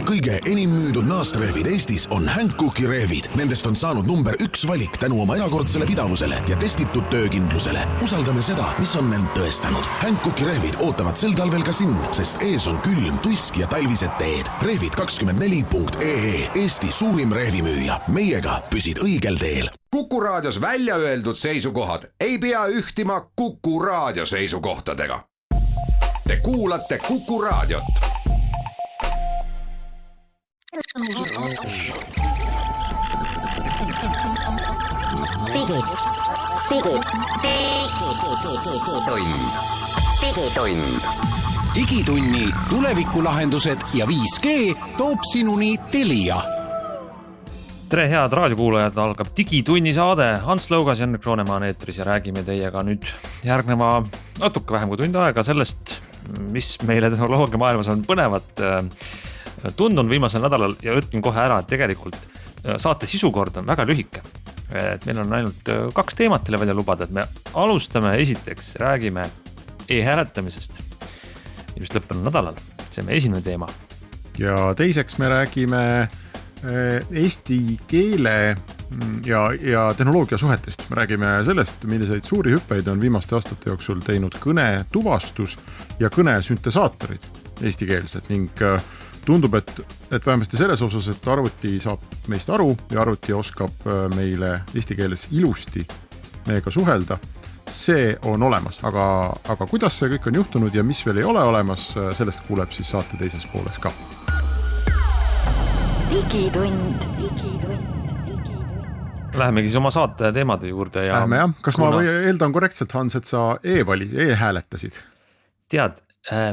Kõige enim müüdud naastrehvid Eestis on Hancooki rehvid. Nendest on saanud number 1 valik tänu oma erakordsele pidavusele ja testitud töökindlusele. Usaldame seda, mis on end tõestanud. Hancooki rehvid ootavad sel talvel ka sind, sest ees on külm, tuisk ja talvised teed. Rehvid24.ee, Eesti suurim rehvimüüja. Meiega püsid õigel teel. Kuku Raadios välja öeldud seisukohad ei pea ühtima Kuku Raadio seisukohtadega. Te kuulate Kuku Raadiot. Digitunni tulevikulahendused ja 5G toob sinuni Telia. Tere head raadiokuulajad, algab Digitunni saade. Hans Lõugas ja Jan Kroonemaa on eetris ja räägime teiega nüüd järgneva natuke vähem kui tund aega sellest, mis meile tehnoloogia maailmas on põnevat tundnud viimasel nädalal ja ütlen kohe ära, et tegelikult saate sisukord on väga lühike. Et meil on ainult 2 teemat teile välja lubada, et me alustame esiteks, räägime e-hääletamisest just lõppenud nädalal. See on esimene teema. Ja teiseks me räägime eesti keele ja tehnoloogia suhetest. Me räägime sellest, milliseid suuri hüppeid on viimaste aastate jooksul teinud kõne tuvastus ja kõne süntesaatorid eestikeelsed ning tundub, et vähemasti selles osas, et arvuti saab meist aru ja arvuti oskab meile eesti keeles ilusti meiega suhelda. See on olemas, aga kuidas see kõik on juhtunud ja mis veel ei ole olemas, sellest kuuleb siis saate teises pooles ka. Digitund. Lähemegi siis oma saate teemade juurde. Ja Lähme jah. Kas ma eeldan korrektselt, Hans, et sa e-hääletasid? Tead,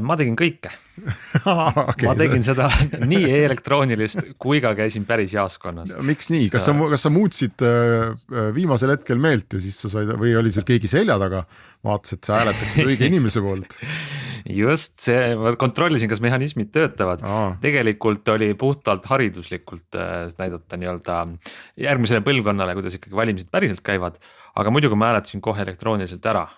ma tegin kõike. Okay. Ma tegin seda nii elektroonilist kui ka käisin päris jaaskonnas. Miks nii? Kas sa muutsid viimasel hetkel meelt ja siis sa said, või oli seal keegi selja taga, vaatas, et sa hääletaksid õige inimese poolt? Just, ma kontrollisin, kas mehhanismid töötavad. Tegelikult oli puhtalt hariduslikult näidata nii-öelda järgmisele põlvkonnale, kuidas ikkagi valimised päriselt käivad, aga muidugi ma hääletasin kohe elektrooniliselt ära.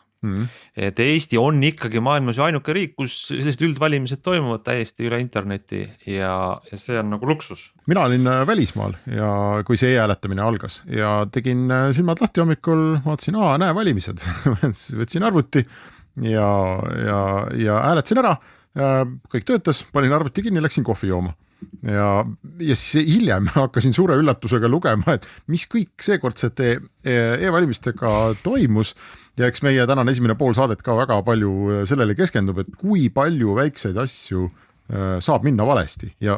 Et Eesti on ikkagi maailmas ainuke riik, kus sellised üldvalimised toimuvad täiesti üle interneti ja see on nagu luksus. Mina olin välismaal ja kui see e-hääletamine algas ja tegin silmad lahti hommikul, vaatasin, näe valimised, võtsin arvuti ja hääletasin ära, kõik töötas, panin arvuti kinni, läksin kohvi jooma. Ja siis hiljem hakkasin suure üllatusega lugema, et mis kõik seekordset e-valimistega toimus ja eks meie tänane esimene pool saadet ka väga palju sellele keskendub, et kui palju väikseid asju saab minna valesti ja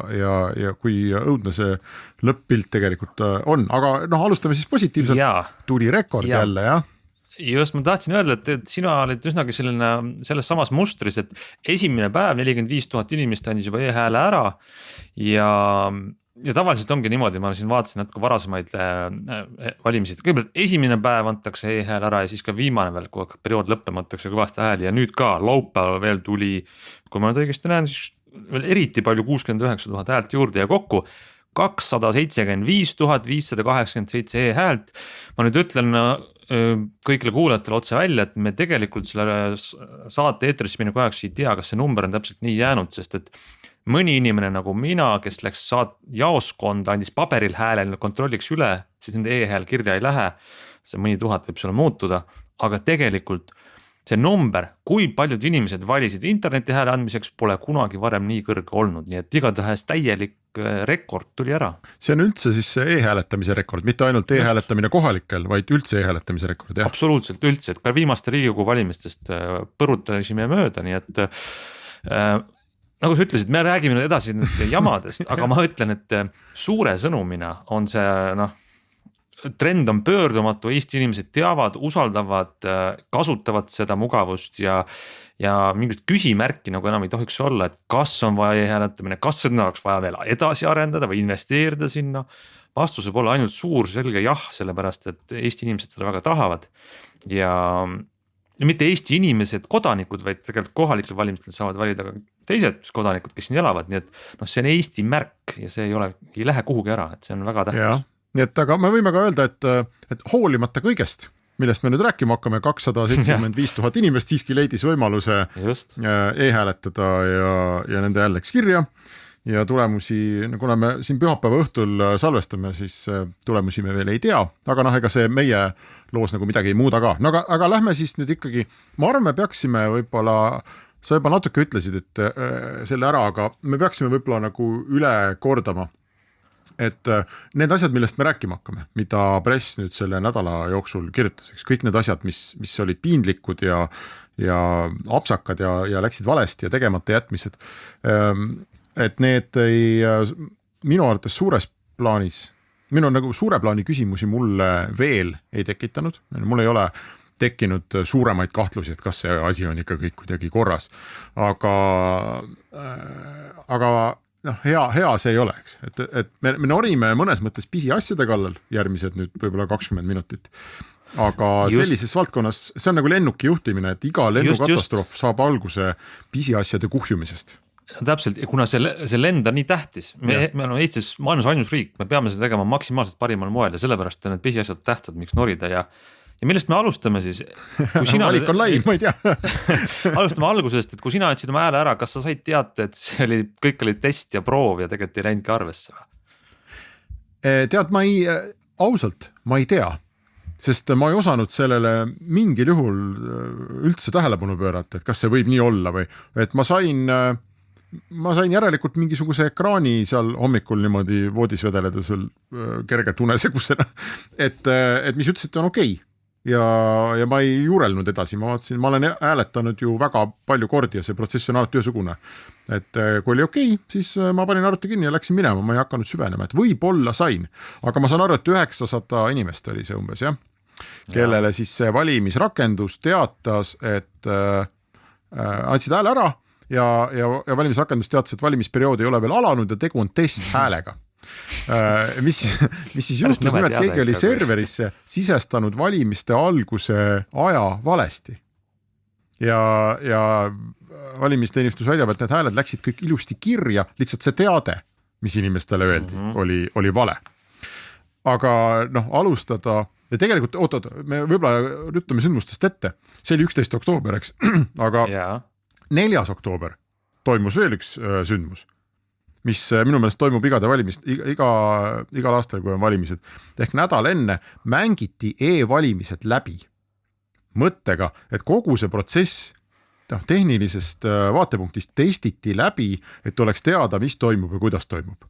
kui õudne see lõpp-pilt tegelikult on, aga alustame siis positiivselt, tuli rekord jälle, jah? Just, ma tahtsin öelda, et sina olid üsnagi selles samas mustris, et esimene päev 45 000 inimest andis juba e-hääle ära ja tavaliselt ongi niimoodi, ma siin vaatasin natuke varasemaid valimisi. Kõigepealt esimene päev antakse e-hääle ära ja siis ka viimane veel, kui periood lõppema antakse kõvasti hääli ja nüüd ka laupäeval veel tuli, kui ma nüüd õigesti näen, siis veel eriti palju 69 000 häält juurde ja kokku 275 587 e-häält. Ma nüüd ütlen kõigile kuulajatele otse välja, et me tegelikult selle saate eetris minu kohaks ei tea, kas see number on täpselt nii jäänud, sest et mõni inimene nagu mina, kes läks jaoskonda, andis paberil häälel, kontrolliks üle, siis nende e-hääl kirja ei lähe, see mõni tuhat võib selle muutuda, aga tegelikult see number, kui paljud inimesed valisid interneti hääle andmiseks, pole kunagi varem nii kõrge olnud, nii et igatahes täielik rekord tuli ära. See on üldse siis e-hääletamise rekord, mitte ainult e-hääletamine kohalikel, vaid üldse e-hääletamise rekord, jah? Absoluutselt üldse, et ka viimaste Riigikogu valimistest põrutasime mööda, nii et nagu sa ütlesid, me räägime edasi nendest jamadest, aga ma ütlen, et suure sõnumina on see, trend on pöördumatu, Eesti inimesed teavad, usaldavad, kasutavad seda mugavust ja mingit küsimärki nagu enam ei tohiks olla, et kas on vaja e-hääletamine, kas seda oleks vaja veel edasi arendada või investeerida sinna. Vastuse pole ainult suur selge jah, sellepärast et Eesti inimesed seda väga tahavad ja mitte Eesti inimesed, kodanikud, vaid tegelikult kohalikel valimistel saavad valida ka teised kodanikud, kes siin elavad, nii et see on Eesti märk ja see ei lähe kuhugi ära, et see on väga tähtis. Nii et aga me võime ka öelda, et hoolimata kõigest, millest me nüüd rääkima hakkame, 275 000 inimest siiski leidis võimaluse e-hääletada ja nende hääl läks kirja ja tulemusi, kuna me siin pühapäeva õhtul salvestame, siis tulemusi me veel ei tea, aga noh, ega see meie loos nagu midagi ei muuda ka. No aga lähme siis nüüd ikkagi, ma arvan, me peaksime võib-olla, sa juba natuke ütlesid, et selle ära, aga me peaksime võib-olla nagu üle kordama, et need asjad, millest me rääkima hakkame, mida press nüüd selle nädala jooksul kirjutas, eks kõik need asjad, mis olid piinlikud ja apsakad ja läksid valesti ja tegemata jätmised, et need ei, minu arvates suures plaanis, minu nagu suure plaani küsimusi mulle veel ei tekitanud, mul ei ole tekkinud suuremaid kahtlusi, et kas see asi on ikka kõik kuidagi korras, aga noh, hea see ei ole, eks, et me norime mõnes mõttes pisiasjade kallal järgmised nüüd võib-olla 20 minutit, aga sellises valdkonnas, see on nagu lennuki juhtimine, et iga lennukatastroof saab alguse pisiasjade kuhjumisest. No, täpselt, kuna see lend on nii tähtis, me oleme Eestis maailmas ainus riik, me peame seda tegema maksimaalselt parimal moel ja sellepärast on need pisiasjad tähtsad, miks norida ja millest me alustame siis? Valik on lai, ma ei tea. Alustame algusest, et kui sina andsid oma hääle ära, kas sa said teada, et kõik oli test ja proov ja tegelikult ei läinudki arvesse? Tead, ausalt, ma ei tea, sest ma ei osanud sellele mingil juhul üldse tähelepanu pöörata, et kas see võib nii olla või, et ma sain järelikult mingisuguse ekraani seal hommikul niimoodi voodis vedeleda sul kergelt unesegusena, et mis ütles, et on okei. Ja ma ei juurelnud edasi, ma vaatasin, ma olen hääletanud ju väga palju kordi ja see protsess on alati ühesugune. Et kui oli okei, siis ma panin arvuti kinni ja läksin minema, ma ei hakanud süvenema, et võib-olla sain, aga ma saan aru, et 900 inimest oli see umbes, jah, kellele siis see valimisrakendus teatas, et andsid hääle ära ja valimisrakendus teatas, et valimisperiood ei ole veel alanud ja tegu on testhäälega. Mis siis juhtus, nimelt keegi oli serverisse sisestanud valimiste alguse aja valesti ja valimisteenistus väidab, et need hääled läksid kõik ilusti kirja, lihtsalt see teade, mis inimestele öeldi, oli vale. Aga noh, alustada ja tegelikult, oot, me võib-olla rüttame sündmustest ette, see oli 11. oktoober, eks, aga 4. oktoober toimus veel üks sündmus, mis minu meelest toimub igal aastal, kui on valimised. Ehk nädal enne mängiti e-valimised läbi mõttega, et kogu see protsess tehnilisest vaatepunktist testiti läbi, et oleks teada, mis toimub ja kuidas toimub.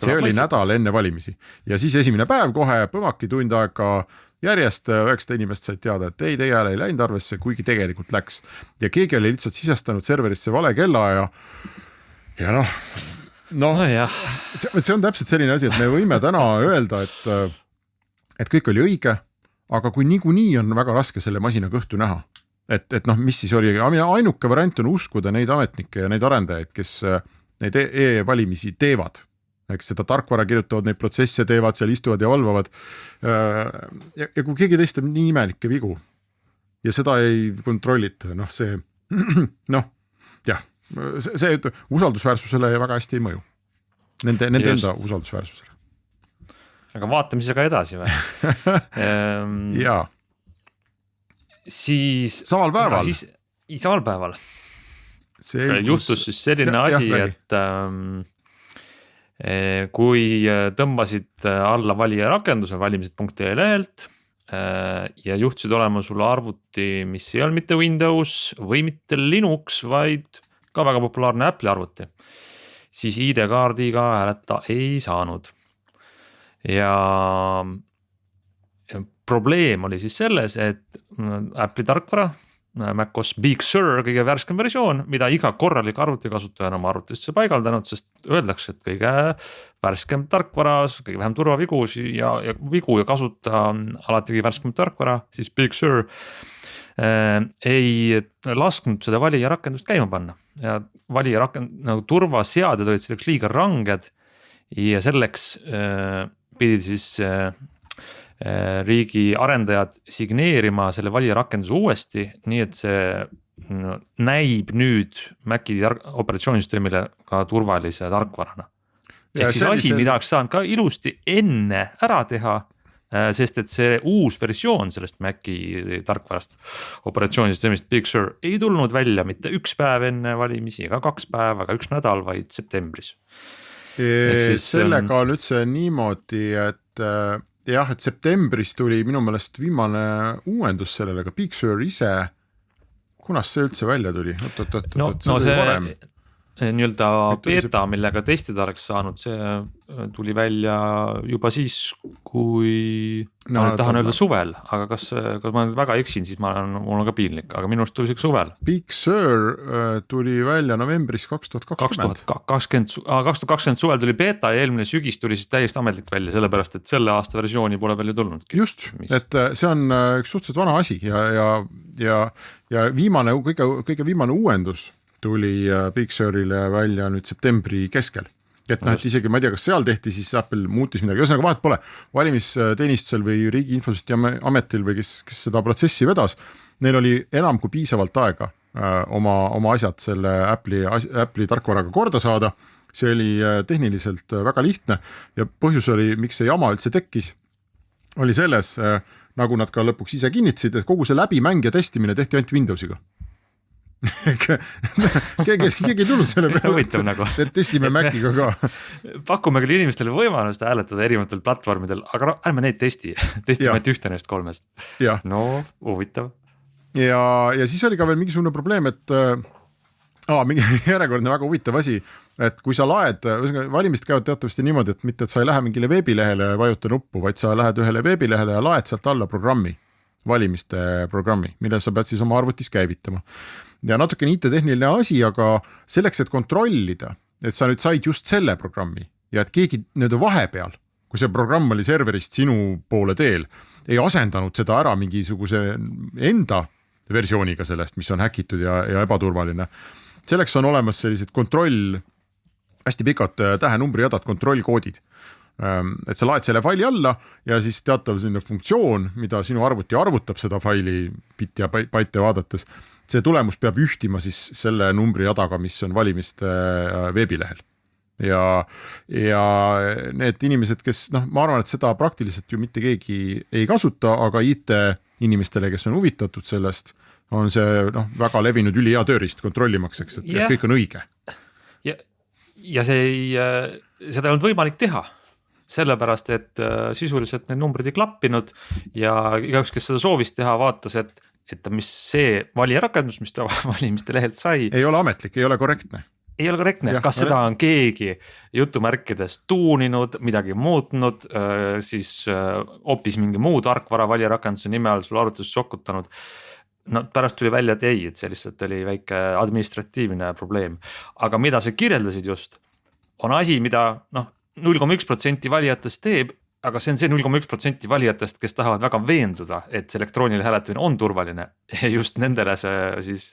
See oli nädal enne valimisi. Ja siis esimene päev kohe põmaki tund aega järjest 9 inimest said teada, et ei, teie hääl ei läinud arvesse, kuigi tegelikult läks. Ja keegi oli lihtsalt sisestanud serverisse vale kellaaja ja noh, see on täpselt selline asi, et me võime täna öelda, et kõik oli õige, aga kui niikuinii on väga raske selle masina kõhtu näha, et noh, mis siis oli, ainuke variant on uskuda neid ametnikke ja neid arendajaid, kes neid e-valimisi teevad, eks seda tarkvara kirjutavad, neid protsesse teevad, seal istuvad ja valvavad ja kui keegi teist on nii imelikke vigu ja seda ei kontrollita, noh see jah, see usaldusväärsusele väga hästi ei mõju. Nende enda usaldusväärsusele. Aga vaatame siis aga edasi või? Jaa. Siis samal päeval. Samal päeval. Juhtus siis selline asi, et kui tõmbasid alla valija rakenduse valimised.ee lehelt ja juhtusid olema sulle arvuti, mis ei olnud mitte Windows või mitte Linux, vaid ka väga populaarne Apple'i arvuti, siis ID-kaardiga hääleta ei saanud. Ja probleem oli siis selles, et Apple'i tarkvara, macOS Big Sur, kõige värskem versioon, mida iga korralik arvutikasutaja on oma arvutisse paigaldanud, sest öeldakse, et kõige värskem tarkvaras, kõige vähem turvavigu ja kasuta alati kõige värskem tarkvara, siis Big Sur ei lasknud seda valija rakendust käima panna ja valija nagu turvaseaded olid selleks liiga ranged ja selleks pidid siis riigi arendajad signeerima selle valija rakenduse uuesti, nii et see näib nüüd Maci operatsioonisüsteemile ka turvalise tarkvarana. Ehk siis asi, mida oleks saanud ka ilusti enne ära teha sest et see uus versioon sellest Maci tarkvarast operatsioonisüsteemist Big Sur ei tulnud välja mitte üks päev enne valimisi ega 2 päeva ega 1 nädal, vaid septembris. Sellega on üldse niimoodi, et jah, et septembris tuli minu meelest viimane uuendus sellele, aga Big Sur ise, kunas see üldse välja tuli? See nii-öelda beta, millega testida oleks saanud, see tuli välja juba siis, kui ma tahan öelda suvel, aga kas ma väga eksin, siis mul on ka piinlik, aga minust tuli see suvel. Big Sur tuli välja novembris 2020. 2020 suvel tuli beta ja eelmine sügis tuli siis täiesti ametlik välja, sellepärast et selle aasta versiooni pole välja tulnud. Just, et see on üks suhteliselt vana asi ja viimane, kõige viimane uuendus tuli Big Surile välja nüüd septembri keskel. Et isegi ma ei tea, kas seal tehti, siis Apple muutis midagi. Ühesõnaga vahet pole, valimisteenistusel või Riigi Infosüsteemi Ametil või kes seda protsessi vedas, neil oli enam kui piisavalt aega oma asjad selle Apple'i tarkvaraga korda saada. See oli tehniliselt väga lihtne ja põhjus oli, miks see jama üldse tekkis, oli selles, nagu nad ka lõpuks ise kinnitasid, et kogu see läbimäng ja testimine tehti ainult Windowsiga. keegi ei tulnud selle peale, et testime Maciga ka. Pakume küll inimestele võimalust hääletada erinevatel platvormidel, aga ärme neid testime ainult ühte neist 3. No, huvitav. Ja siis oli ka veel mingisugune probleem, et mingi järjekordne väga huvitav asi, et kui sa laed, valimist käivad teatavasti niimoodi, et mitte, et sa ei lähe mingile veebilehele ja vajuta nuppu, vaid sa lähed ühele veebilehele ja laed sealt alla valimiste programmi, mille sa pead siis oma arvutis käivitama. Ja natuke IT-tehniline asi, aga selleks, et kontrollida, et sa nüüd said just selle programmi ja et keegi nüüd vahepeal, kui see programm oli serverist sinu poole teel, ei asendanud seda ära mingisuguse enda versiooniga sellest, mis on häkitud ja ebaturvaline. Selleks on olemas sellised hästi pikad tähenumbriadad kontrollkoodid. Et sa laed selle faili alla ja siis teatav selline funktsioon, mida sinu arvuti arvutab seda faili bitti ja baite vaadates, see tulemus peab ühtima siis selle numbriadaga, mis on valimiste veebilehel. Ja need inimesed, kes, ma arvan, et seda praktiliselt ju mitte keegi ei kasuta, aga IT-inimestele, kes on huvitatud sellest, on see väga levinud ülihea tööriist kontrollimaks, eks, et kõik on õige. Ja seda ei olnud võimalik teha. Sellepärast, et sisuliselt need numbrid ei klappinud ja igaüks, kes seda soovis teha, vaatas, et mis see valijarakendus, mis ta valimiste lehelt sai. Ei ole ametlik, ei ole korrektne. Ei ole korrektne, kas seda on keegi jutumärkides tuuninud, midagi muutnud, siis hoopis mingi muu tarkvara valijarakenduse nime all sul arvutuses sokutanud. Pärast tuli välja, et ei, et see lihtsalt oli väike administratiivne probleem. Aga mida sa kirjeldasid just, on asi, mida 0,1% valijatest teeb, aga see on see 0,1% valijatest, kes tahavad väga veenduda, et see elektrooniline hääletamine on turvaline ja just nendele see siis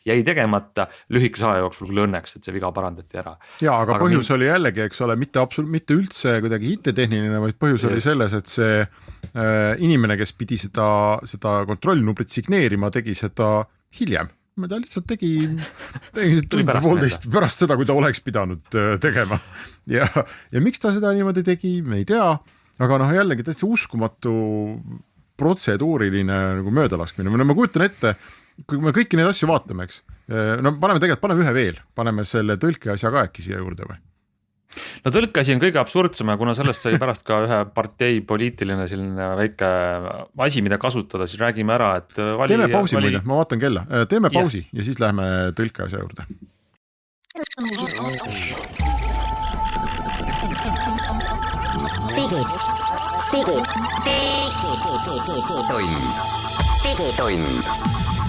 jäi tegemata lühikese aja jooksul küll õnneks, et see viga parandati ära. Ja, aga põhjus oli jällegi, eks ole, mitte üldse kuidagi IT-tehniline, vaid põhjus oli selles, et see inimene, kes pidi seda kontrollnumbrit signeerima, tegi seda hiljem. Ta lihtsalt tegi pärast seda, kui ta oleks pidanud tegema. Ja miks ta seda niimoodi tegi, me ei tea, aga jällegi täitsa uskumatu protseduuriline möödalaskmine. Ma kujutan ette, kui me kõiki neid asju vaatame, eks, paneme ühe veel, paneme selle tõlke asja ka äkki siia juurde või? Tõlkeasi on kõige absurdsem, kuna sellest sai pärast ka ühe partei poliitiline selline väike asi, mida kasutada, siis räägime ära, et teeme pausi muide, ma vaatan kella, teeme pausi ja siis lähme tõlkeasja juurde.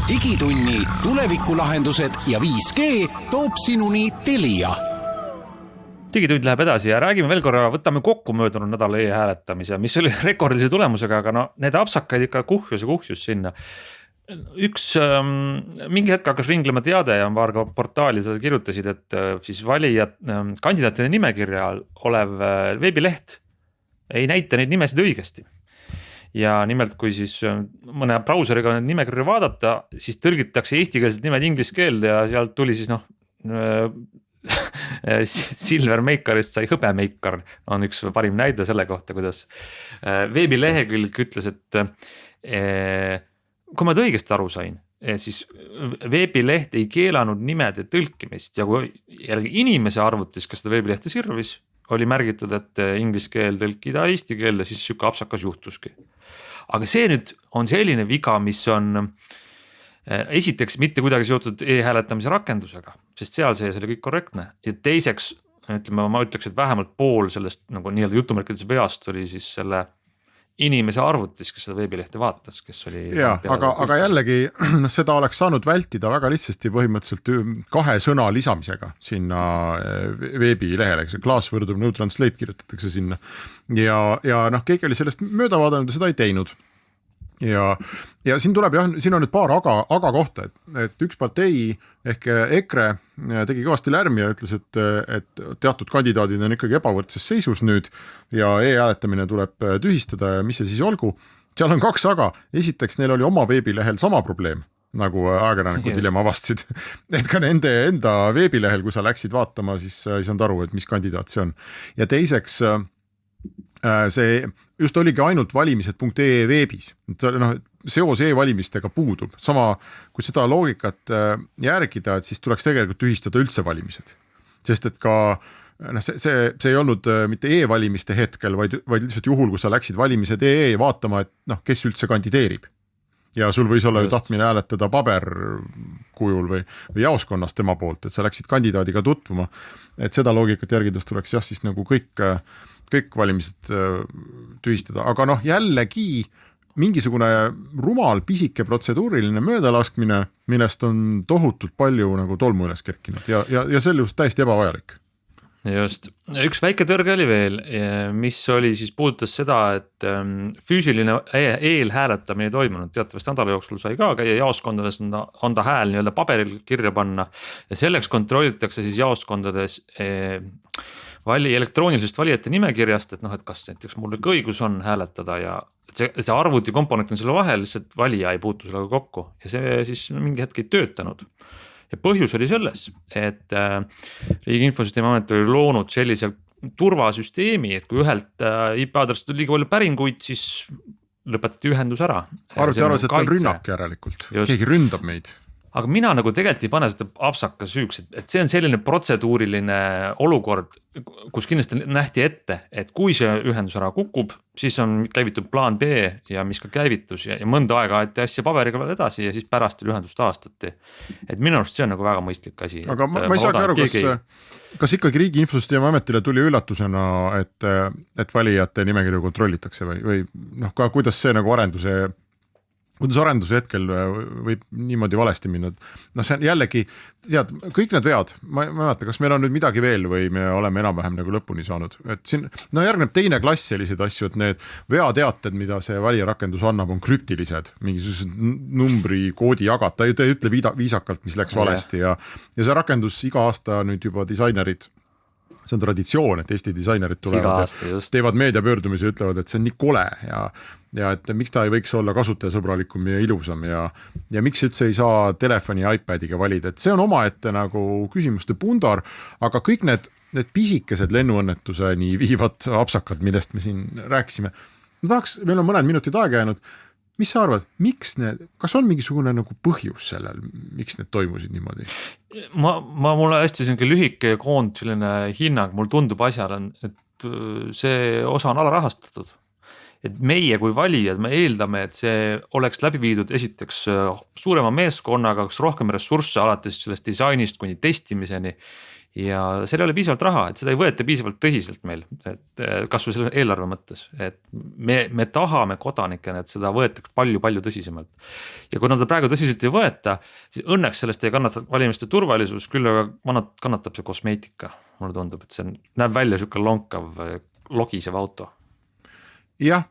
Digitunni tulevikulahendused ja 5G toob sinuni Telia. Digitund läheb edasi ja räägime veel korra, võtame kokku möödunud nädala e-hääletamise, mis oli rekordilise tulemusega, aga need apsakaid ikka kuhjus sinna. Mingi hetk hakkas ringlema teade ja paar portaali seda kirjutasid, et siis valijad, kandidaatide nimekirja olev veebileht ei näita neid nimesid õigesti. Ja nimelt, kui siis mõne brauseriga nimekirja vaadata, siis tõlgitakse eestikeelsed nimed inglise keelde ja sealt tuli siis Silver Makerist sai hõbemeikar on üks parim näide selle kohta, kuidas veebilehekülg ütles, et kui ma õigesti aru sain, siis veebileht ei keelanud nimede tõlkimist ja kui jällegi inimese arvutis, kes seda veebilehte sirvis, oli märgitud, et inglise keel tõlkida eesti keelde, siis siuke apsakas juhtuski. Aga see nüüd on selline viga, mis on esiteks mitte kuidagi seotud e-hääletamise rakendusega, sest seal sees oli kõik korrektne ja teiseks, ütleme, ma ütleks, et vähemalt pool sellest nagu nii-öelda jutumärkides veast oli siis selle inimese arvutis, kes seda veebilehte vaatas, kes oli aga jällegi seda oleks saanud vältida väga lihtsasti põhimõtteliselt 2 sõna lisamisega sinna veebilehele, see Glassword of no translate kirjutatakse sinna ja keegi oli sellest mööda vaadanud ja seda ei teinud. Ja siin tuleb siin on nüüd paar aga kohta, et üks partei ehk EKRE tegi kõvasti lärmi ja ütles, et teatud kandidaadid on ikkagi ebavõrdses seisus nüüd ja e-hääletamine tuleb tühistada ja mis see siis olgu. Seal on 2 aga. Esiteks neil oli oma veebilehel sama probleem, nagu ajakirjanikud hiljem avastasid, et ka nende enda veebilehel, kui sa läksid vaatama, siis ei saanud aru, et mis kandidaat see on. Ja teiseks see just oligi ainult valimised.ee veebis, seos e-valimistega puudub, sama kui seda loogikat järgida, et siis tuleks tegelikult tühistada üldse valimised, sest et ka see ei olnud mitte e-valimiste hetkel, vaid lihtsalt juhul, kui sa läksid valimised.ee vaatama, et kes üldse kandideerib. Ja sul võis olla ju tahtmine hääletada paberkujul või jaoskonnast tema poolt, et sa läksid kandidaadiga tutvuma, et seda loogikat järgides tuleks siis nagu kõik valimised tühistada, aga jällegi mingisugune rumal pisike protseduuriline möödalaskmine, millest on tohutult palju nagu tolmu üles kerkinud ja see oli just täiesti ebavajalik. Just, üks väike tõrge oli veel, mis oli siis puudutas seda, et füüsiline eelhääletamine ei toimunud, teatavasti nädala jooksul sai ka käia jaoskondades anda hääl nii-öelda paberil kirja panna ja selleks kontrollitakse siis jaoskondades elektroonilisest valijate nimekirjast, et kas näiteks mul õigus on hääletada ja see arvuti komponent on selle vahel, lihtsalt valija ei puutu sellega kokku ja see siis mingi hetk ei töötanud. Ja põhjus oli selles, et Riigi Infosüsteemi Amet oli loonud sellise turvasüsteemi, et kui ühelt IP-aadressist tuli liiga palju päringuid, siis lõpetati ühendus ära. Arvuti arvas, et on rünnak järelikult, keegi ründab meid. Aga mina nagu tegelikult ei pane seda apsaka süüks, et see on selline protseduuriline olukord, kus kindlasti nähti ette, et kui see ühendus ära kukub, siis on käivitud plaan B ja mis ka käivitus ja mõnda aega aeti asja paberiga veel edasi ja siis pärast ühendust taastati. Et minu arust see on nagu väga mõistlik asi. Aga ma ei saagi aru, kas ikkagi Riigi Infosüsteemi Ametile tuli üllatusena, et valijate nimekirju kontrollitakse või kuidas see nagu arenduse hetkel võib niimoodi valesti minna. See on jällegi, tead, kõik need vead, ma ei mäleta, kas meil on nüüd midagi veel või me oleme enam-vähem nagu lõpuni saanud. Et siin, järgneb teine klass sellised asju, et need veateated, mida see valijarakendus annab, on krüptilised, mingisugused numbri koodi jagad, ta ei ütle viisakalt, mis läks valesti ja see rakendus iga aasta nüüd juba disainerid, see on traditsioon, et Eesti disainerid tulevad ja teevad meediapöördumise ja ütlevad, et see on nii kole ja et miks ta ei võiks olla kasutajasõbralikum ja ilusam ja miks üldse ei saa telefoni ja iPadiga valida, et see on omaette nagu küsimuste pundar, aga kõik need pisikesed lennuõnnetuseni viivad apsakad, millest me siin rääkisime. Meil on mõned minutid aega jäänud. Mis sa arvad, kas on mingisugune nagu põhjus sellel, miks need toimusid niimoodi? Mulle hästi selline lühike koond selline hinnang, mul tundub asjal on, et see osa on alarahastatud. Et meie kui valijad, me eeldame, et see oleks läbi viidud esiteks suurema meeskonnaga, rohkem ressursse alates sellest disainist kuni testimiseni ja seal ei ole piisavalt raha, et seda ei võeta piisavalt tõsiselt meil, et kas või selle eelarve mõttes, et me tahame kodanikena, et seda võetaks palju tõsisemalt. Ja kui nad praegu tõsiselt ei võeta, siis õnneks sellest ei kannata valimiste turvalisus, küll aga kannatab see kosmeetika. Mulle tundub, et see näeb välja siuke lonkav, logisev auto. Jah,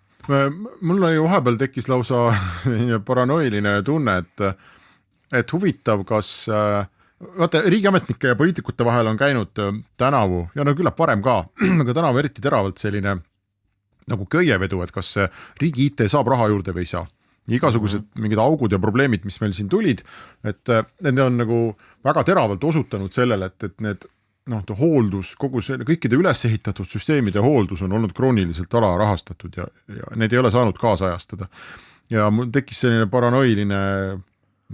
mul ju vahepeal tekkis lausa paranoiline tunne, et huvitav, kas vaata, riigiametnike ja poliitikute vahel on käinud tänavu, ja küllap varem ka, aga tänavu eriti teravalt selline nagu köievedu, et kas riigi IT saab raha juurde või ei saa. Igasugused mingid augud ja probleemid, mis meil siin tulid, et need on nagu väga teravalt osutanud sellele, et need hooldus, kogu see kõikide üles ehitatud süsteemide hooldus on olnud krooniliselt alarahastatud ja need ei ole saanud kaasajastada. Ja mul tekkis selline paranoiline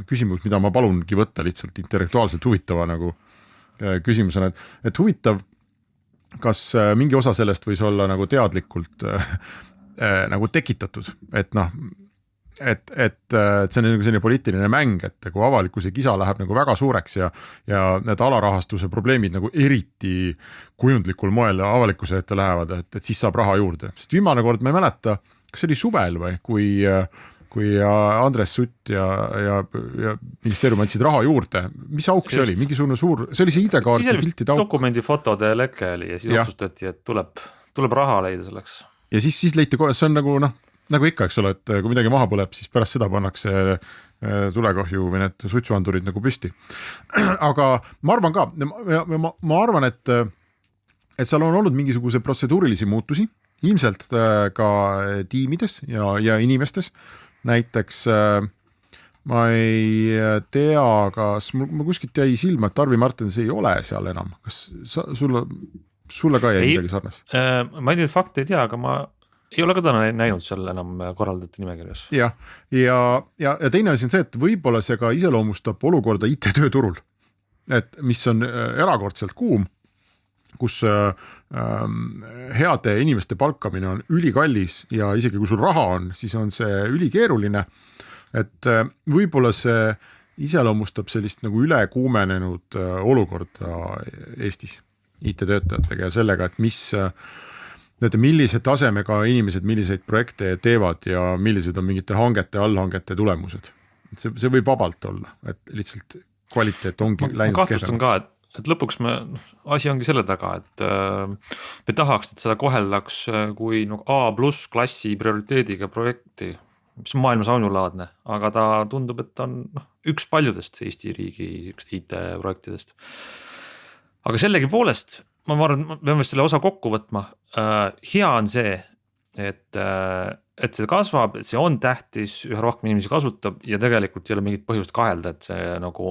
küsimus, mida ma palungi võtta lihtsalt intellektuaalselt huvitava nagu küsimusena, et huvitav, kas mingi osa sellest võis olla nagu teadlikult nagu tekitatud, et see on nagu selline poliitiline mäng, et kui avalikkuse kisa läheb nagu väga suureks ja need alarahastuse probleemid nagu eriti kujundlikul moel avalikkuse ette lähevad, et siis saab raha juurde. Sest viimane kord ma ei mäleta, kas see oli suvel või, kui Andres Sutt ja ministeerium andsid raha juurde, mis auk see oli? Mingisugune suur, see oli see ID-kaarti piltide auk. Dokumendi fotode leke oli ja siis otsustati, et tuleb raha leida selleks. Ja siis leiti kohe, see on nagu ikka, eks ole, et kui midagi maha põleb, siis pärast seda pannakse tulekahju või need suitsuandurid nagu püsti. Aga ma arvan ka, ma arvan, et seal on olnud mingisuguse protseduurilisi muutusi, ilmselt ka tiimides ja inimestes. Näiteks ma ei tea, kas ma kuskilt jäi silma, et Tarvi Martens ei ole seal enam. Kas sulle ka jäi midagi sarnast? Ma ei tea, fakte ei tea, aga ma ei ole ka täna näinud seal enam korraldajate nimekirjas. Ja teine asi on see, et võib-olla see ka iseloomustab olukorda IT-tööturul, et mis on erakordselt kuum, kus heade inimeste palkamine on ülikallis ja isegi kui sul raha on, siis on see ülikeeruline, et võib-olla see iseloomustab sellist nagu ülekuumenenud olukorda Eestis IT-töötajatega ja sellega, et millise tasemega inimesed milliseid projekte teevad ja millised on mingite hangete, allhangete tulemused. See võib vabalt olla, et lihtsalt kvaliteet ongi läinud. Ma kahtlustan ka, et lõpuks asi ongi selle taga, et me tahaks, et seda koheldaks kui A+ klassi prioriteediga projekti, mis on maailmas ainulaadne, aga ta tundub, et on üks paljudest Eesti riigi IT-projektidest. Aga sellegi poolest, ma arvan, me peame selle osa kokku võtma. Hea on see, et see kasvab, et see on tähtis, üha rohkem inimesi kasutab ja tegelikult ei ole mingit põhjust kahelda, et see nagu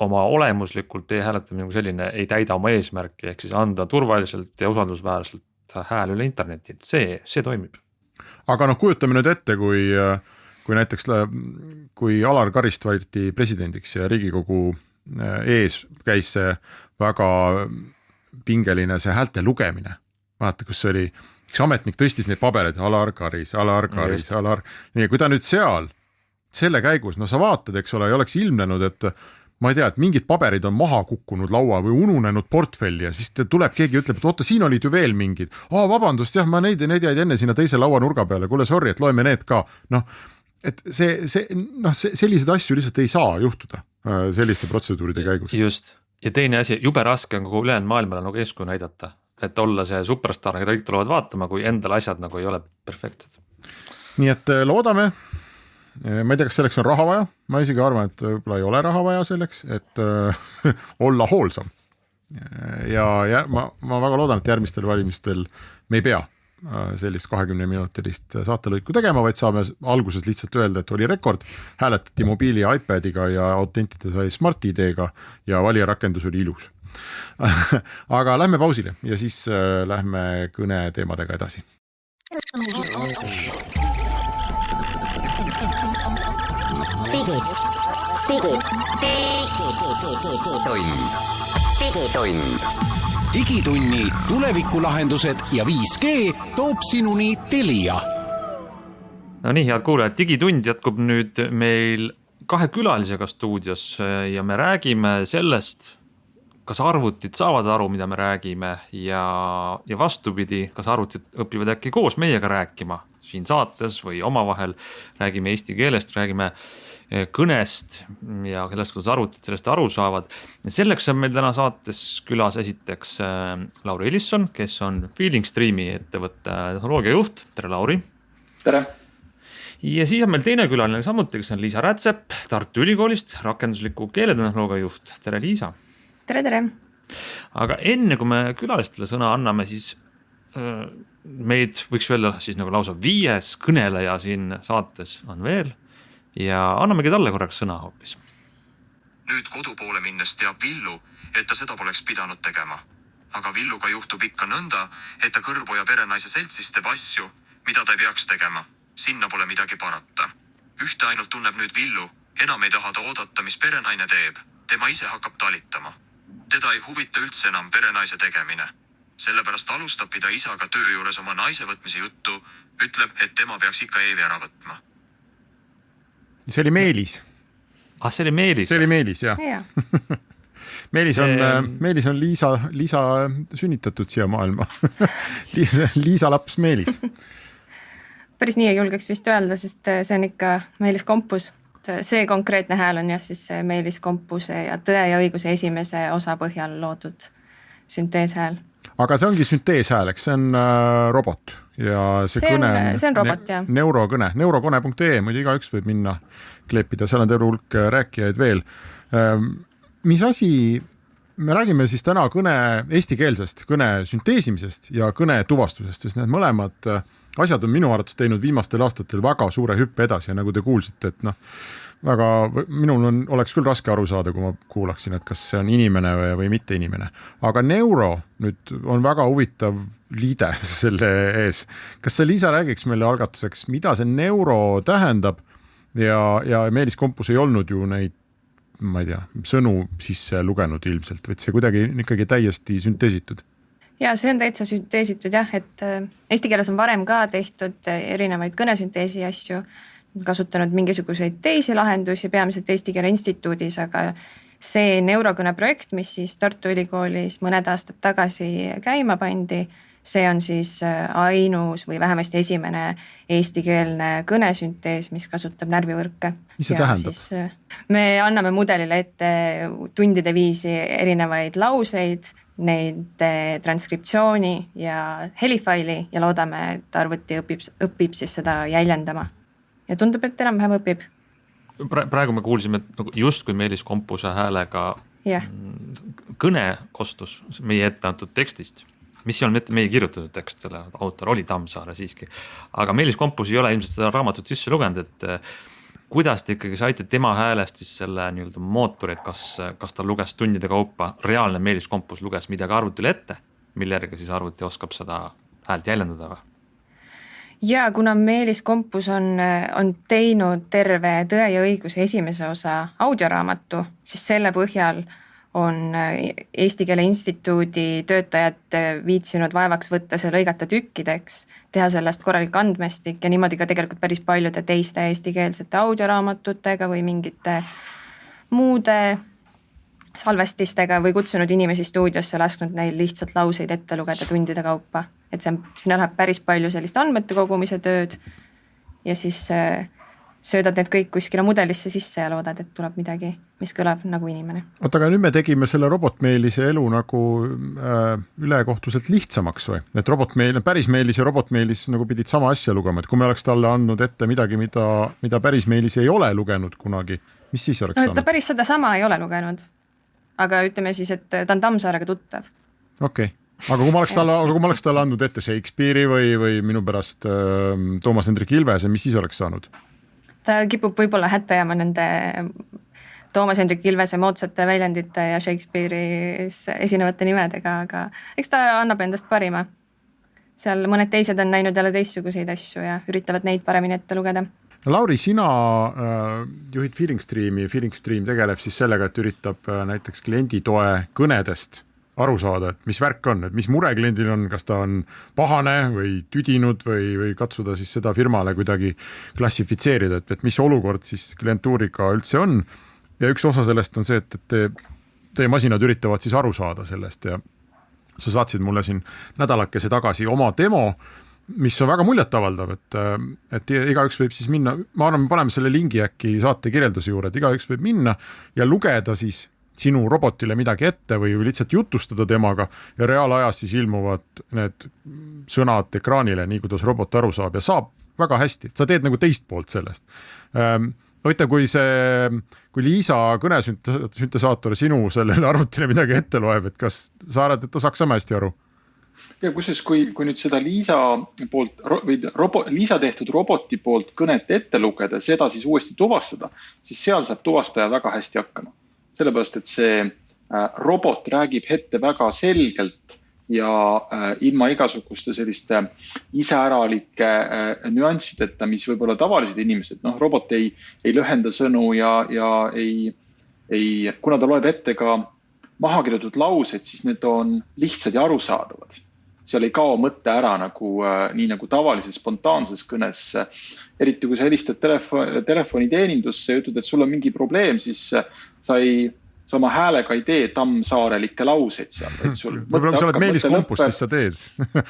oma olemuslikult e-hääletamine nagu selline ei täida oma eesmärki, ehk siis anda turvaliselt ja usaldusväärselt hääl üle interneti, et see toimib. Aga kujutame nüüd ette, kui näiteks kui Alar Karist valiti presidendiks ja Riigikogu ees käis see väga pingeline see häälte lugemine. Vaata, kus oli, üks ametnik tõstis neid pabereid, Alar Karis. Nii, kui ta nüüd seal, selle käigus, sa vaatad, eks ole, ja oleks ilmnenud, et ma ei tea, et mingid paberid on maha kukkunud laua või ununenud portfelli ja siis tuleb keegi ütleb, et oota, siin olid ju veel mingid. Vabandust, jah, ma neid jäid enne sinna teise laua nurga peale, kuule, sorry, et loeme need ka. Et sellised asju lihtsalt ei saa juhtuda selliste protseduuride käigus. Just. Ja teine asi, jube raske on kogu ülejäänud maailmale nagu eeskuju näidata, et olla see superstar, keda kõik tulevad vaatama, kui endal asjad nagu ei ole perfektsed. Nii et loodame, ma ei tea, kas selleks on raha vaja, ma isegi arvan, et võib-olla ei ole raha vaja selleks, et olla hoolsam. Ja ma väga loodan, et järgmistel valimistel me ei pea sellist 20-minutilist saatelõiku tegema, vaid saame alguses lihtsalt öelda, et oli rekord, hääletati mobiili ja iPadiga ja autentide sai Smart ID-ga ja valijarakendus oli ilus. Aga lähme pausile ja siis lähme kõne teemadega edasi. Digitunni tulevikulahendused ja 5G toob sinuni Telia. No nii, head kuulajad, digitund jätkub nüüd meil 2 külalisega stuudios ja me räägime sellest, kas arvutid saavad aru, mida me räägime ja vastupidi, kas arvutid õpivad äkki koos meiega rääkima siin saates või omavahel, räägime eesti keelest, räägime kõnest ja kellest, kuidas arvutid sellest aru saavad. Ja selleks on meil täna saates külas esiteks Lauri Ilisson, kes on Feeling Streami ettevõtte tehnoloogia juht. Tere, Lauri! Tere! Ja siis on meil teine külaline samuti, kes on Liisa Rätsep Tartu Ülikoolist, rakendusliku keeletehnoloogia juht. Tere, Liisa! Tere! Aga enne kui me külalistele sõna anname, siis meid võiks öelda siis nagu lausa 5 kõneleja siin saates on veel. Ja annamegi talle korraks sõna hoopis. Nüüd kodupoole minnes teab Villu, et ta seda poleks pidanud tegema. Aga Villuga juhtub ikka nõnda, et ta kõrboja perenaise seltsis teeb asju, mida ta ei peaks tegema. Sinna pole midagi parata. Ühte ainult tunneb nüüd Villu, enam ei taha ta oodata, mis perenaine teeb. Tema ise hakkab talitama. Teda ei huvita üldse enam perenaise tegemine. Sellepärast alustab ta isaga töö juures oma naise võtmise juttu, ütleb, et tema peaks ikka Eevi ära võtma. See oli Meelis. See oli Meelis? See oli Meelis, jah. Meelis on Liisa sünnitatud siia maailma. Liisa laps Meelis. Päris nii ei julgeks vist öelda, sest see on ikka Meelis Kompus. See konkreetne hääl on jah siis Meelis Kompuse ja Tõe ja õiguse esimese osa põhjal loodud sünteeshääl. Aga see ongi sünteeshääl, eks see on robot ja see on robot, jah. Neurokone.ee, muidu igaüks võib minna kleepida, seal on terve hulk rääkijaid veel. Mis asi, me räägime siis täna kõne eestikeelsest, kõne sünteesimisest ja kõne tuvastusest, sest need mõlemad asjad on minu arvates teinud viimastel aastatel väga suure hüppe edasi ja nagu te kuulsite, et minul oleks küll raske aru saada, kui ma kuulaksin, et kas see on inimene või mitte inimene. Aga neuro nüüd on väga huvitav liide selle ees. Kas sa, Liisa, räägiks meile algatuseks, mida see neuro tähendab ja Meelis Kompus ei olnud ju neid, ma ei tea, sõnu sisse lugenud ilmselt, vaid see kuidagi ikkagi täiesti sünteesitud. Ja see on täitsa sünteesitud jah, et eesti keeles on varem ka tehtud erinevaid kõnesünteesi asju, kasutanud mingisuguseid teisi lahendusi, peamiselt Eesti Keele Instituudis, aga see neurokõne projekt, mis siis Tartu Ülikoolis mõned aastad tagasi käima pandi, see on siis ainus või vähemasti esimene eestikeelne kõnesüntees, mis kasutab närvivõrke. Mis see tähendab? Me anname mudelile ette tundide viisi erinevaid lauseid, neid transkriptsiooni ja helifaili ja loodame, et arvuti õpib siis seda jäljendama. Ja tundub, et enam-vähem õpib. Praegu me kuulsime justkui Meelis Kompuse häälega kõne kostus meie ette antud tekstist, mis ei olnud meie kirjutatud tekst, selle autor oli Tammsaare siiski. Aga Meelis Kompus ei ole ilmselt seda raamatut sisse lugenud, et kuidas te ikkagi saite tema häälest siis selle mootori, et kas ta luges tundide kaupa, reaalne Meelis Kompus luges midagi arvutile ette, mille järgi siis arvuti oskab seda häält jäljendada või? Ja kuna Meelis Kompus on teinud terve Tõe ja õiguse esimese osa audioraamatu, siis selle põhjal on Eesti Keele Instituudi töötajad viitsinud vaevaks võtta see lõigata tükkideks, teha sellest korralik andmestik ja niimoodi ka tegelikult päris paljude teiste eestikeelsete audioraamatutega või mingite muude salvestistega või kutsunud inimesi stuudiosse, lasknud neil lihtsalt lauseid ette lugeda tundide kaupa. Et sinna läheb päris palju sellist andmete kogumise tööd ja siis söödad need kõik kuskile mudelisse sisse ja loodad, et tuleb midagi, mis kõlab nagu inimene. Oota, aga nüüd me tegime selle robotmeelise elu nagu ülekohtuselt lihtsamaks või? Et päris Meelis ja robotmeelis nagu pidid sama asja lugema, et kui me oleks talle andnud ette midagi, mida päris Meelis ei ole lugenud kunagi, mis siis oleks saanud? Ta päris seda sama ei ole lugenud, aga ütleme siis, et ta on Tammsaarega tuttav. Okei. Aga kui ma oleks talle andnud ette Shakespeare'i või minu pärast Toomas Hendrik Ilvese, mis siis oleks saanud? Ta kipub võib-olla hätta jääma nende Toomas Hendrik Ilvese moodsate väljendite ja Shakespeare'is esinevate nimedega, aga eks ta annab endast parima. Seal mõned teised on näinud jälle teistsuguseid asju ja üritavad neid paremini ette lugeda. Lauri, sina juhid Feelingstreami. Feelingstream tegeleb siis sellega, et üritab näiteks klienditoe kõnedest aru saada, et mis värk on, et mis mure kliendil on, kas ta on pahane või tüdinud või katsuda siis seda firmale kuidagi klassifitseerida, et mis olukord siis klientuuriga üldse on. Ja üks osa sellest on see, et teie masinad üritavad siis aru saada sellest ja sa saatsid mulle siin nädalakese tagasi oma demo, mis on väga muljetavaldav, et igaüks võib siis minna, ma arvan, me paneme selle lingi äkki saate kirjelduse juurde, et igaüks võib minna ja lugeda siis sinu robotile midagi ette või lihtsalt jutustada temaga ja reaalajas siis ilmuvad need sõnad ekraanile, nii kuidas robot aru saab ja saab väga hästi. Sa teed nagu teist poolt sellest. Oita, kui Liisa kõnesüntesaator sinu sellele arvutile midagi ette loeb, et kas sa arvad, et ta saaks sama hästi aru? Ja kusjuures, kui nüüd seda Liisa tehtud roboti poolt kõnet ette lugeda, seda siis uuesti tuvastada, siis seal saab tuvastaja väga hästi hakkama. Sellepärast, et see robot räägib ette väga selgelt ja ilma igasuguste selliste iseäralike nüanssideta, mis võib-olla tavalised inimesed, robot ei lühenda sõnu ja kuna ta loeb ette ka mahakirjutatud laused, siis need on lihtsad ja arusaadavad. Seal ei kao mõtte ära nii nagu tavalises spontaanses kõnes. Eriti kui sa helistad telefoniteenindusse ja ütled, et sul on mingi probleem, siis sa oma häälega ei tee Tammsaarelikke lauseid seal. Võib-olla kui sa oled Meelis Kompus, siis sa teed.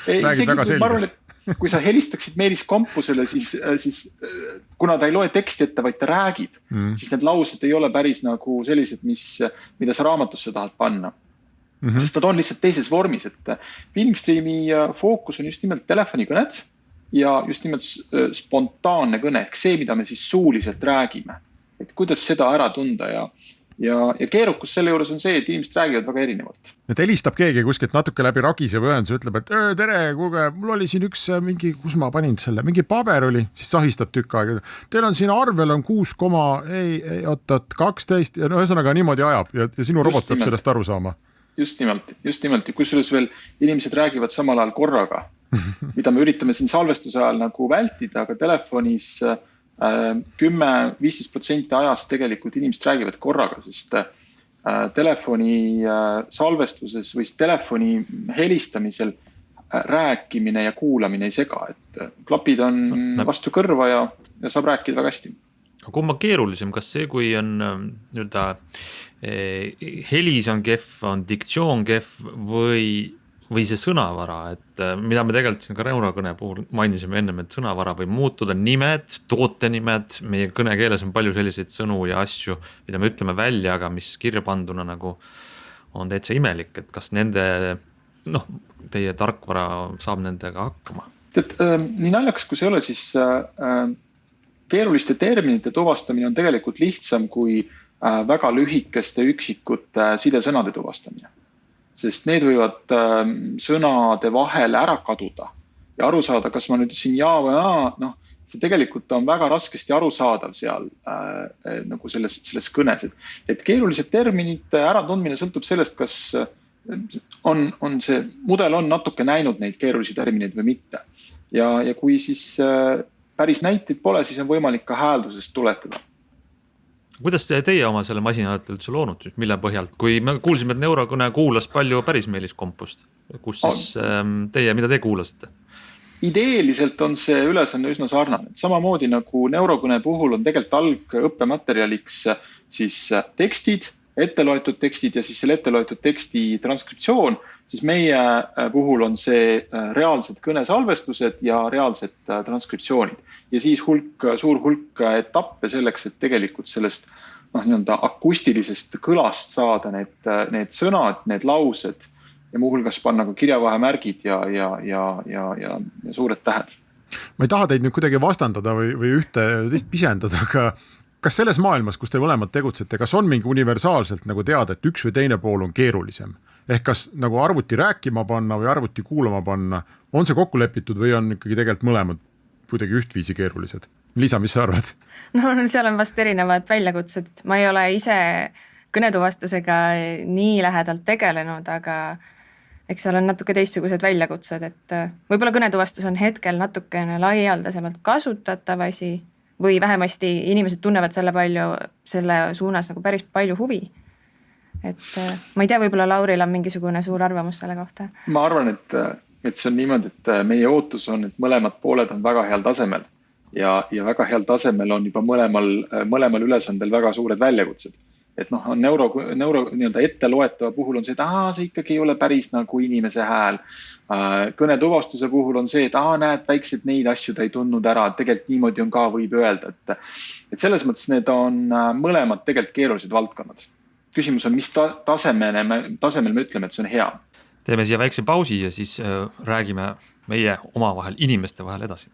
Räägid väga selgelt. Kui sa helistaksid Meelis Kompusele, siis kuna ta ei loe teksti ette, vaid ta räägib, siis need laused ei ole päris nagu sellised, mida sa raamatusse tahad panna. Sest nad on lihtsalt teises vormis, et Billingstreami fookus on just nimelt telefonikõned ja just nimelt spontaanne kõne, ehk see, mida me siis suuliselt räägime. Et kuidas seda ära tunda ja keerukus selle juures on see, et inimesed räägivad väga erinevalt. Et helistab keegi kuskilt natuke läbi ragise või ühenduse, ütleb, et tere, kuulge, mul oli siin üks mingi, kus ma panin selle, mingi paber oli, siis sahistab tükk aega. Teil on siin arvel on 6,12 ja ühesõnaga niimoodi ajab ja sinu robot peab sellest aru saama. Just nimelt. Ja kusjuures veel inimesed räägivad samal ajal korraga, mida me üritame siin salvestuse ajal nagu vältida, aga telefonis 10-15% ajast tegelikult inimesed räägivad korraga, sest telefoni salvestuses või telefoni helistamisel rääkimine ja kuulamine ei sega, et klapid on vastu kõrva ja saab rääkida väga hästi. Kumma keerulisem, kas see, kui on helis on kehv, on diktsioon kehv või see sõnavara, et mida me tegelikult ka neurokõne puhul mainisime ennem, et sõnavara võib muutuda, nimed, tootenimed, meie kõnekeeles on palju selliseid sõnu ja asju, mida me ütleme välja, aga mis kirja panduna nagu on täitsa imelik, et kas teie tarkvara saab nendega hakkama? Nii naljakas, kui see ei ole, siis keeruliste terminite tuvastamine on tegelikult lihtsam kui väga lühikeste üksikute sidesõnade tuvastamine. Sest need võivad sõnade vahel ära kaduda ja aru saada, kas ma nüüd ütlesin ja või see tegelikult on väga raskesti arusaadav seal nagu selles kõnes. Et keerulised terminite äratundmine sõltub sellest, kas on see mudel on natuke näinud neid keerulisi termineid või mitte. Ja kui siis päris näiteid pole, siis on võimalik ka hääldusest tuletada. Kuidas teie oma selle masina olete üldse loonud, mille põhjalt? Kui me kuulsime, et neurokõne kuulas palju päris Meelis Kompust, kus siis mida te kuulasite? Ideeliselt on see ülesanne üsna sarnane. Samamoodi nagu neurokõne puhul on tegelikult algõppematerjaliks siis tekstid, etteloetud tekstid ja siis selle etteloetud teksti transkriptsioon, siis meie puhul on see reaalsed kõnesalvestused ja reaalsed transkriptsioonid. Ja siis suur hulk etappe selleks, et tegelikult sellest akustilisest kõlast saada need sõnad, need laused ja muuhulgas panna ka kirjavahemärgid ja suured tähed. Ma ei taha teid nüüd kuidagi vastandada või ühte teist pisendada, aga kas selles maailmas, kus te mõlemad tegutsete, kas on mingi universaalselt nagu teada, et üks või teine pool on keerulisem? Ehk kas nagu arvuti rääkima panna või arvuti kuulama panna, on see kokku lepitud või on ikkagi tegelikult mõlemad kuidagi ühtviisi keerulised? Liisa, mis sa arvad? No seal on vast erinevad väljakutsed. Ma ei ole ise kõnetuvastusega nii lähedalt tegelenud, aga eks seal on natuke teistsugused väljakutsed, et võib-olla kõnetuvastus on hetkel natukene laialdasemalt kasutatav asi või vähemasti inimesed tunnevad selle suunas nagu päris palju huvi. Et ma ei tea, võib-olla Lauril on mingisugune suur arvamus selle kohta. Ma arvan, et see on niimoodi, et meie ootus on, et mõlemad pooled on väga heal tasemel ja väga heal tasemel on juba mõlemal ülesandel väga suured väljakutsed. Et neuro etteloetava puhul on see, et see ikkagi ei ole päris nagu inimese hääl. Kõnetuvastuse puhul on see, et näed, väikselt neid asju ta ei tundnud ära, et tegelikult niimoodi on ka võib öelda. Et selles mõttes need on mõlemad tegelikult keerulised valdkonnad. Küsimus on, mis tasemel me ütleme, et see on hea. Teeme siia väikse pausi ja siis räägime meie omavahel, inimeste vahel edasi.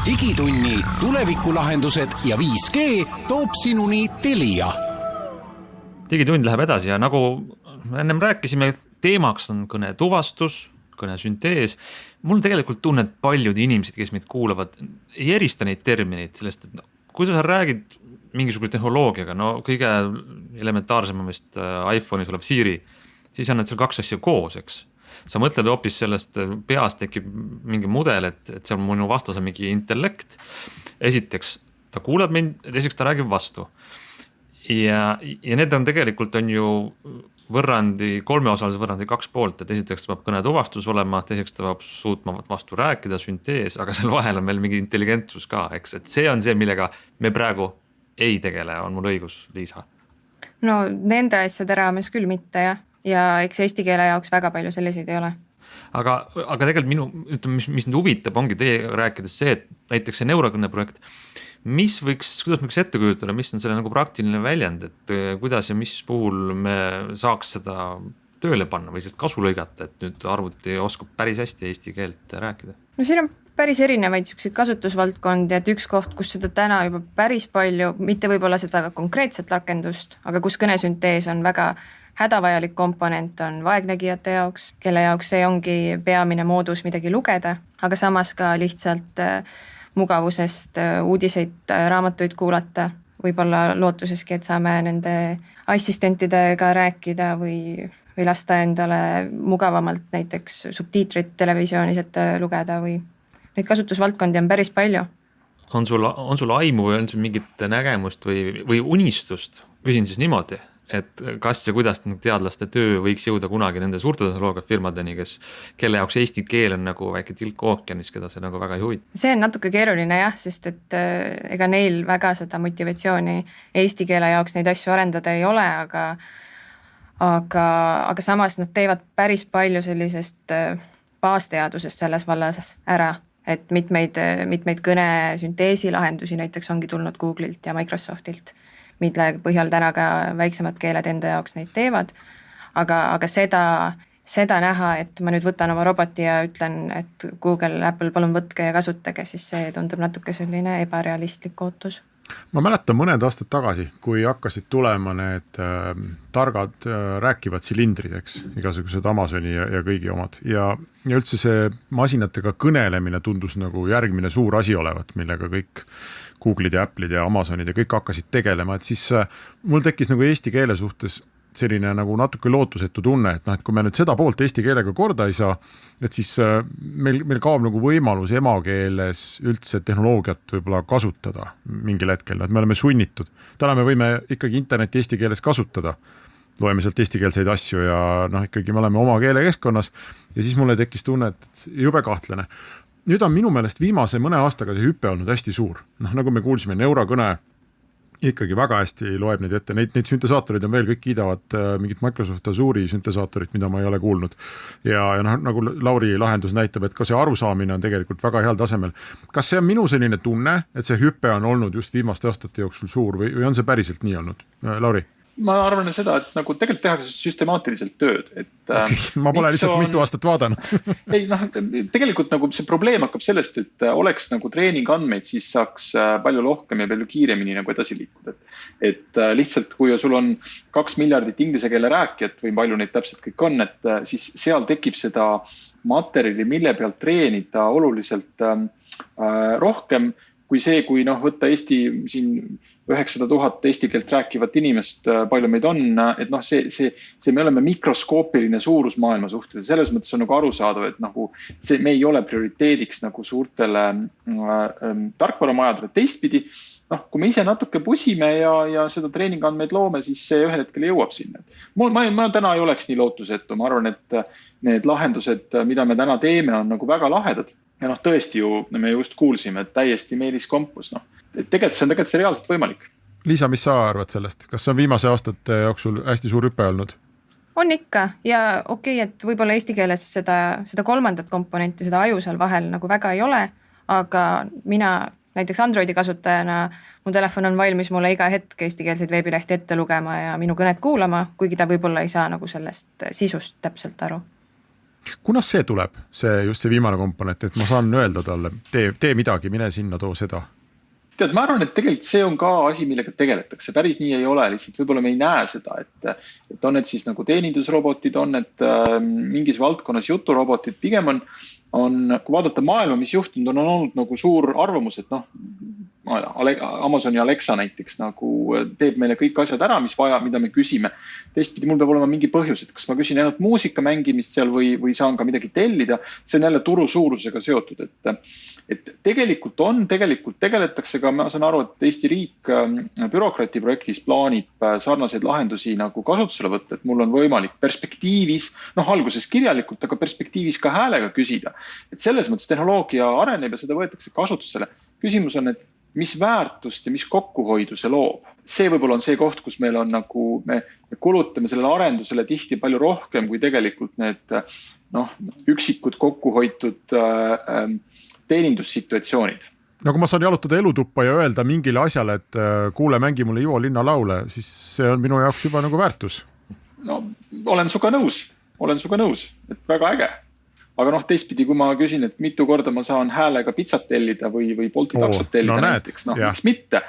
Digitunni tulevikulahendused ja 5G toob sinuni Telia. Digitund läheb edasi ja nagu ennem rääkisime, teemaks on kõnetuvastus, kõne süntees. Mul tegelikult tunne, et paljud inimesed, kes meid kuulavad, ei erista neid termineid sellest, et kui sa räägid mingisuguse tehnoloogiaga, no kõige elementaarsem on vist iPhone'is olev Siri, siis on need seal kaks asja koos, eks. Sa mõtled hoopis sellest, peas tekib mingi mudel, et seal minu vastas on mingi intellekt. Esiteks ta kuuleb mind, teiseks ta räägib vastu. Ja need on tegelikult on ju kolmeosalise võrrandi 2 poolt, et esiteks ta peab kõnetuvastus olema, teiseks ta peab suutma vastu rääkida, süntees, aga seal vahel on veel mingi intelligentsus ka, eks, et see on see, millega me praegu ei tegele, on mul õigus, Liisa? No nende asjade raames küll mitte ja eks eesti keele jaoks väga palju selliseid ei ole. Aga tegelikult mis nüüd huvitab, ongi teie rääkides see, et näiteks see neurokõne projekt, kuidas me ette kujutada, mis on selle nagu praktiline väljend, et kuidas ja mis puhul me saaks seda tööle panna või sellest kasu lõigata, et nüüd arvuti oskab päris hästi eesti keelt rääkida? No siin on päris erinevaid kasutusvaldkondi, et üks koht, kus seda täna juba päris palju, mitte võib-olla seda konkreetset rakendust, aga kus kõnesüntees on väga hädavajalik komponent, on vaegnägijate jaoks, kelle jaoks see ongi peamine moodus midagi lugeda, aga samas ka lihtsalt mugavusest uudiseid, raamatuid kuulata, võib-olla lootuseski, et saame nende assistentidega rääkida või lasta endale mugavamalt näiteks subtiitrid televisioonis ette lugeda või neid kasutusvaldkondi on päris palju. On sul aimu või on sul mingit nägemust või unistust? Küsin siis niimoodi, et kas ja kuidas teadlaste töö võiks jõuda kunagi nende suurte tehnoloogiafirmadeni, kelle jaoks eesti keel on nagu väike tilk ookeanis, keda see nagu väga ei huvita? See on natuke keeruline jah, sest et ega neil väga seda motivatsiooni eesti keele jaoks neid asju arendada ei ole, aga samas nad teevad päris palju sellisest baasteadusest selles vallas ära, et mitmeid kõnesünteesi lahendusi näiteks ongi tulnud Google'ilt ja Microsoftilt, mille põhjal täna ka väiksemad keeled enda jaoks neid teevad, aga seda näha, et ma nüüd võtan oma roboti ja ütlen, et Google, Apple, palun võtke ja kasutage, siis see tundub natuke selline ebarealistlik ootus. Ma mäletan mõned aastad tagasi, kui hakkasid tulema need targad rääkivad silindrid, eks, igasugused Amazoni ja kõigi omad. Ja üldse see masinatega kõnelemine tundus nagu järgmine suur asi olevat, millega kõik Google'id ja Apple'id ja Amazonid ja kõik hakkasid tegelema, et siis mul tekkis nagu eesti keele suhtes selline nagu natuke lootusetu tunne, et kui me nüüd seda poolt eesti keelega korda ei saa, et siis meil kaob nagu võimalus emakeeles üldse tehnoloogiat võib-olla kasutada mingil hetkel, et me oleme sunnitud. Täna me võime ikkagi interneti eesti keeles kasutada, loeme sealt eestikeelseid asju ja ikkagi me oleme oma keele keskkonnas ja siis mulle tekkis tunne, et jube kahtlane. Nüüd on minu meelest viimase mõne aastaga see hüpe olnud hästi suur. Nagu me kuulsime, neurokõne ikkagi väga hästi loeb neid ette, neid süntesaatorid on veel, kõik kiidavad mingit Microsoft Azure'i süntesaatorit, mida ma ei ole kuulnud. Ja nagu Lauri lahendus näitab, et ka see arusaamine on tegelikult väga heal tasemel. Kas see on minu selline tunne, et see hüpe on olnud just viimaste aastate jooksul suur või on see päriselt nii olnud? Lauri? Ma arvan seda, et nagu tegelikult tehakse süstemaatiliselt tööd. Okay, ma pole lihtsalt mitu aastat vaadanud. Ei, tegelikult nagu see probleem hakkab sellest, et oleks nagu treeningandmeid, siis saaks palju rohkem ja palju kiiremini nagu edasi liikuda. Et lihtsalt, kui sul on 2 miljardit inglise keele rääkijat või palju neid täpselt kõik on, et siis seal tekib seda materjali, mille pealt treenida oluliselt rohkem kui see, kui võtta Eesti siin 900 000 eesti keelt rääkivat inimest, palju meid on, et me oleme mikroskoopiline suurus maailma suhtes. Selles mõttes on nagu arusaadav, et me ei ole prioriteediks nagu suurtele tarkvaramajadele teistpidi. Kui me ise natuke pusime ja seda treeningandmeid loome, siis see ühel hetkel jõuab sinna. Ma täna ei oleks nii lootusetu. Ma arvan, et need lahendused, mida me täna teeme, on nagu väga lahedad. Ja tõesti ju, me just kuulsime, et täiesti Meelis Kompus. Tegelikult see reaalselt võimalik. Liisa, mis sa arvad sellest? Kas see on viimase aastate jooksul hästi suur hüpe olnud? On ikka ja okei, et võib-olla eesti keeles seda kolmandat komponenti, seda aju seal vahel nagu väga ei ole, aga mina näiteks Androidi kasutajana, mu telefon on valmis mulle iga hetk eestikeelseid veebilehti ette lugema ja minu kõnet kuulama, kuigi ta võib-olla ei saa nagu sellest sisust täpselt aru. Kunas see tuleb, just see viimane komponent, et ma saan öelda talle, tee midagi, mine sinna, too seda? Tead, ma arvan, et tegelikult see on ka asi, millega tegeletakse. Päris nii ei ole, lihtsalt võib-olla me ei näe seda, et on need siis nagu teenindusrobotid, on need mingis valdkonnas juturobotid. Pigem on, kui vaadata maailma, mis juhtunud, on olnud nagu suur arvamus, et Amazoni Alexa näiteks nagu teeb meile kõik asjad ära, mis vaja, mida me küsime. Teistpidi mul peab olema mingi põhjus, et kas ma küsin ainult muusika mängimist seal või saan ka midagi tellida. See on jälle turu suurusega seotud, et tegelikult tegeletakse ka, ma saan aru, et Eesti riik bürokraati projektis plaanib sarnaseid lahendusi nagu kasutusele võtta, et mul on võimalik perspektiivis, alguses kirjalikult, aga perspektiivis ka häälega küsida. Et selles mõttes tehnoloogia areneb ja seda võetakse kasutusele. Küsimus on, et mis väärtust ja mis kokkuhoidu see loob. See võib-olla on see koht, kus meil on nagu, me kulutame sellele arendusele tihti palju rohkem, kui tegelikult need üksikud kokkuhoitud teenindussituatsioonid. Kui ma saan jalutada elutuppa ja öelda mingile asjale, et kuule, mängi mulle Ivo Linna laule, siis see on minu jaoks juba nagu väärtus. Olen suga nõus, et väga äge. Aga teistpidi, kui ma küsin, et mitu korda ma saan häälega pizzat tellida või Bolti taksot tellida näiteks, miks mitte.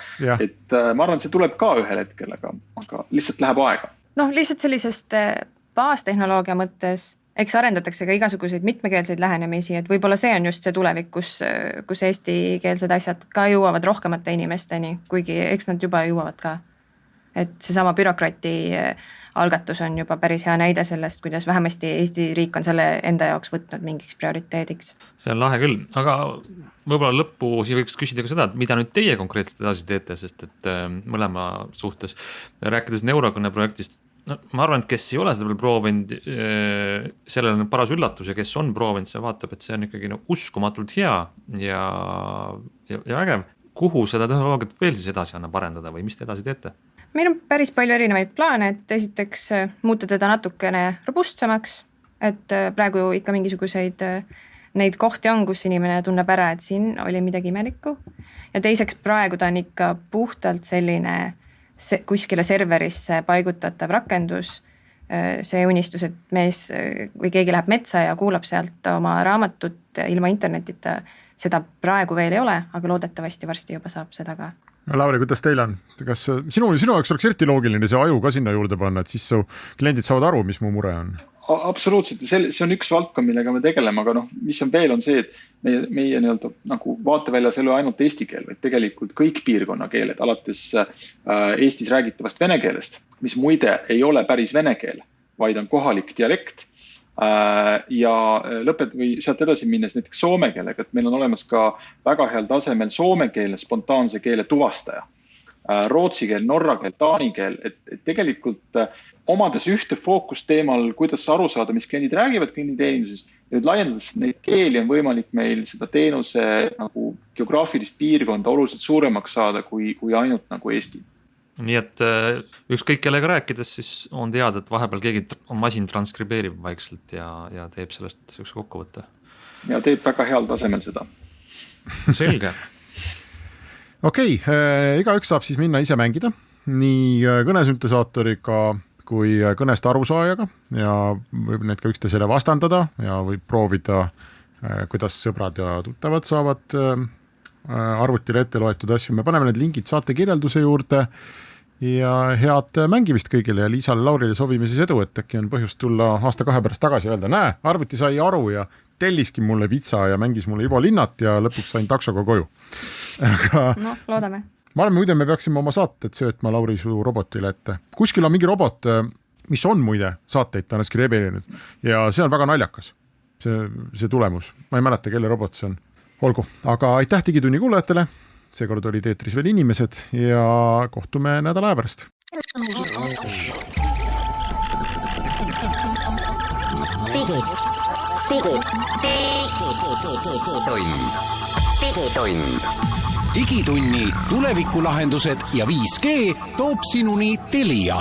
Et ma arvan, see tuleb ka ühel hetkel, aga lihtsalt läheb aega. Lihtsalt sellisest baastehnoloogia mõttes, eks arendatakse ka igasuguseid mitmekeelseid lähenemisi, et võib-olla see on just see tulevik, kus eestikeelsed asjad ka jõuavad rohkemate inimesteni, kuigi eks nad juba jõuavad ka. Et seesama bürokraati algatus on juba päris hea näide sellest, kuidas vähemasti Eesti riik on selle enda jaoks võtnud mingiks prioriteediks. See on lahe küll, aga võib-olla lõppu siin võiks küsida ka seda, et mida nüüd teie konkreetselt edasi teete, sest et mõlema suhtes, rääkides Neurokõne projektist, ma arvan, et kes ei ole seda veel proovinud, sellel on paras üllatus ja kes on proovinud, see vaatab, et see on ikkagi uskumatult hea ja ägev. Kuhu seda tehnoloogiat veel siis edasi annab arendada või mis te edasi teete? Meil on päris palju erinevaid plaane, et esiteks muuta teda natukene robustsemaks, et praegu ikka mingisuguseid neid kohti on, kus inimene tunneb ära, et siin oli midagi imelikku. Ja teiseks praegu ta on ikka puhtalt selline kuskile serverisse paigutatav rakendus. See unistus, et mees või keegi läheb metsa ja kuulab sealt oma raamatut ilma internetita, seda praegu veel ei ole, aga loodetavasti varsti juba saab seda ka. Lauri, kuidas teil on? Kas sinu jaoks oleks eriti loogiline see aju ka sinna juurde panna, et siis su kliendid saavad aru, mis mu mure on? Absoluutselt, see on üks valdkond, millega me tegeleme, aga mis on veel on see, et meie nagu vaateväljas ei ole ainult eesti keel, vaid tegelikult kõik piirkonnakeeled, alates Eestis räägitavast vene keelest, mis muide ei ole päris vene keel, vaid on kohalik dialekt. Ja sealt edasi minnes näiteks soome keelega, et meil on olemas ka väga heal tasemel soome keele, spontaanse keele tuvastaja, rootsi keel, norra keel, taani keel, et tegelikult omades ühte fookusteemal, kuidas aru saada, mis kliendid räägivad klienditeeninduses ja nüüd laiendades neid keeli on võimalik meil seda teenuse nagu geograafilist piirkonda oluliselt suuremaks saada kui ainult nagu Eesti. Nii et ükskõik kellega rääkides siis on teada, et vahepeal keegi masin transkribeerib vaikselt ja teeb sellest üks kokkuvõtte. Ja teeb väga heal tasemel seda. Selge. Okei, igaüks saab siis minna ise mängida nii kõnesüntesaatoriga kui kõnest arusaajaga ja võib need ka üksteisele vastandada ja võib proovida, kuidas sõbrad ja tuttavad saavad arvutile ette loetud asju. Me paneme need lingid saate kirjelduse juurde ja head mängimist kõigile ja Liisale Laurile soovime siis edu, et äkki on põhjust tulla aasta-2 pärast tagasi ja öelda, näe, arvuti sai aru ja telliski mulle vitsa ja mängis mulle Ivo Linnat ja lõpuks sain taksoga koju. Aga loodame. Ma arvan, muide me peaksime oma saated söötma Lauri su robotile ette. Kuskil on mingi robot, mis on muide saateid ta transkribeerinud ja see on väga naljakas, see tulemus. Ma ei mäleta, kelle robot see on. Olgu, aga aitäh Digitunni kuulajatele, seekord oli eetris veel inimesed ja kohtume nädala aja pärast. Digitunni tulevikulahendused ja 5G toob sinuni Telia.